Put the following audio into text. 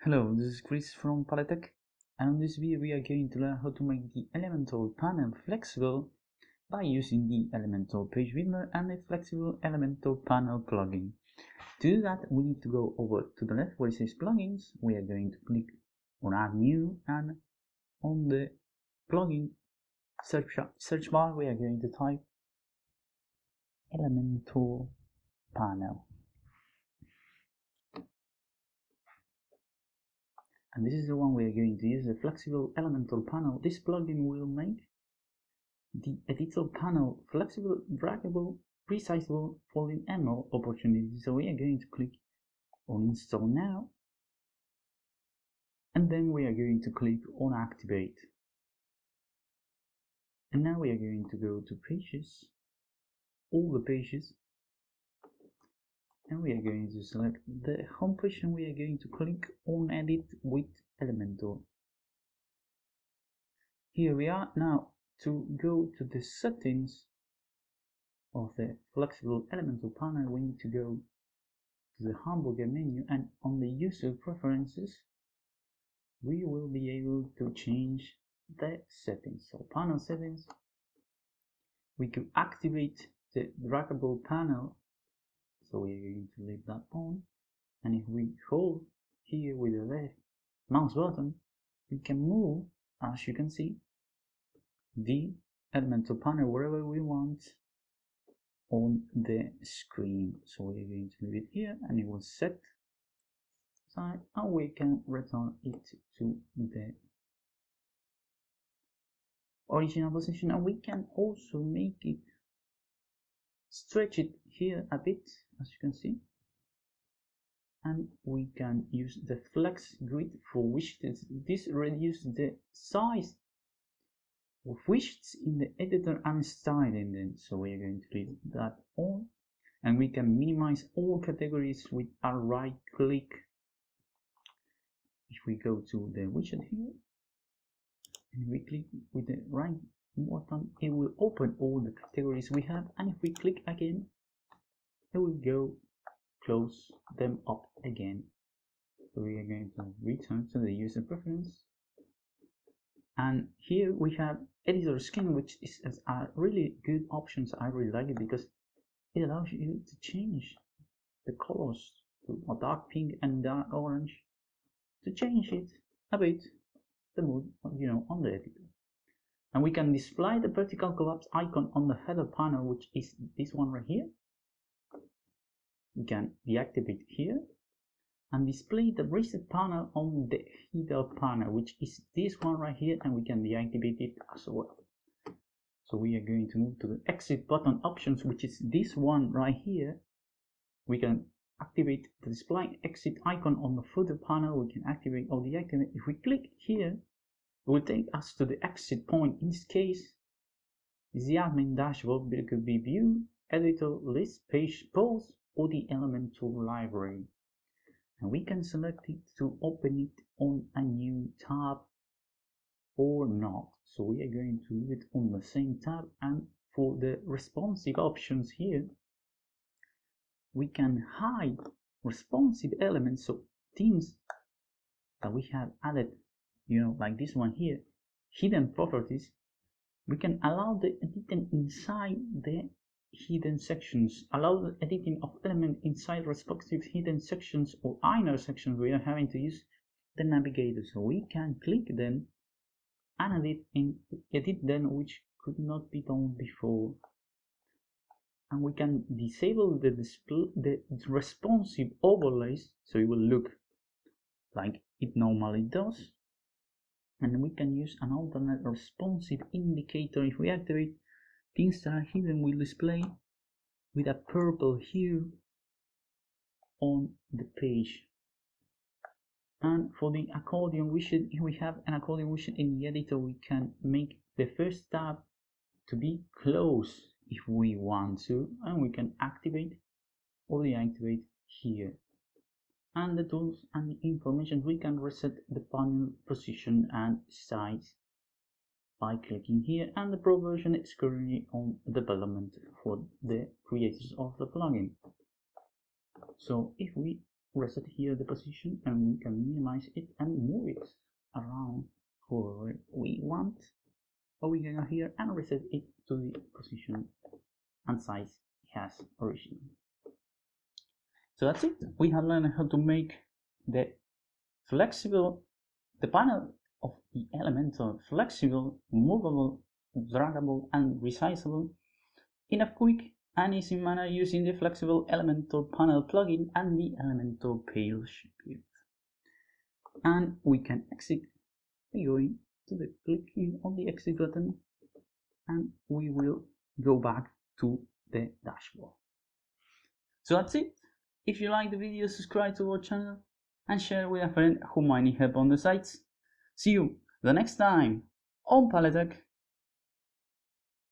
Hello, this is Chris from Paletech, and in this video we are going to learn how to make the Elementor Panel Flexible by using the Elementor Page Builder and the Flexible Elementor Panel plugin. To do that, we need to go over to the left where it says Plugins. We are going to click on Add New, and on the plugin search bar we are going to type Elementor Panel. And this is the one we are going to use, the Flexible Elementor Panel. This plugin will make the editor panel flexible, draggable, resizable, folding, and more opportunities. So we are going to click on Install Now, and then we are going to click on Activate. And now we are going to go to Pages, all the pages, and we are going to select the home page, and we are going to click on Edit with Elementor. Here we are. Now to go to the settings of the Flexible Elementor Panel, we need to go to the hamburger menu, and on the user preferences we will be able to change the settings. So panel settings, we could activate the draggable panel, so we are going to leave that on, and if we hold here with the left mouse button, we can move, as you can see, the Elementor panel wherever we want on the screen. So we are going to leave it here, and it will set aside, and we can return it to the original position. And we can also make it stretch it here a bit, as you can see, and we can use the flex grid for widgets. This reduces the size of widgets in the editor and styling them. So we are going to leave that on, and we can minimize all categories with a right click. If we go to the widget here and we click with the right button, it will open all the categories we have, and if we click again, it will go close them up again. So we are going to return to the user preference, and here we have editor skin, which is a really good option. I really like it because it allows you to change the colors to a dark pink and dark orange, to change it a bit, the mood, on the editor. And we can display the vertical collapse icon on the header panel, which is this one right here. We can deactivate here and display the reset panel on the header panel, which is this one right here, and we can deactivate it as well. So we are going to move to the exit button options, which is this one right here. We can activate the display exit icon on the footer panel. We can activate or deactivate. If we click here, it will take us to the exit point. In this case, is the admin dashboard, but it could be view, editor, list, page, pause, or the Elementor library. And we can select it to open it on a new tab or not. So we are going to leave it on the same tab, and for the responsive options here, we can hide responsive elements, so things that we have added, like this one here, hidden properties. We can allow the editing inside the hidden sections, allow the editing of elements inside respective hidden sections or inner sections without having to use the navigator. So we can click them and edit them, which could not be done before. And we can disable the responsive overlays, so it will look like it normally does. And we can use an alternate responsive indicator. If we activate, things that are hidden will display with a purple hue on the page. And for the accordion widget, if we have an accordion widget in the editor, we can make the first tab to be closed if we want to, and we can activate or deactivate here. And the tools and the information, we can reset the panel position and size by clicking here, and the Pro version is currently on development for the creators of the plugin. So if we reset here the position, and we can minimize it and move it around wherever we want, or we can go here and reset it to the position and size it has originally. So that's it. We have learned how to make the panel of the Elementor flexible, movable, draggable, and resizable in a quick and easy manner using the Flexible Elementor Panel plugin and the Elementor Panel Flexible. And we can exit by going to the clicking on the exit button, and we will go back to the dashboard. So that's it. If you like the video, subscribe to our channel and share with a friend who might need help on the sites. See you the next time on Paletech.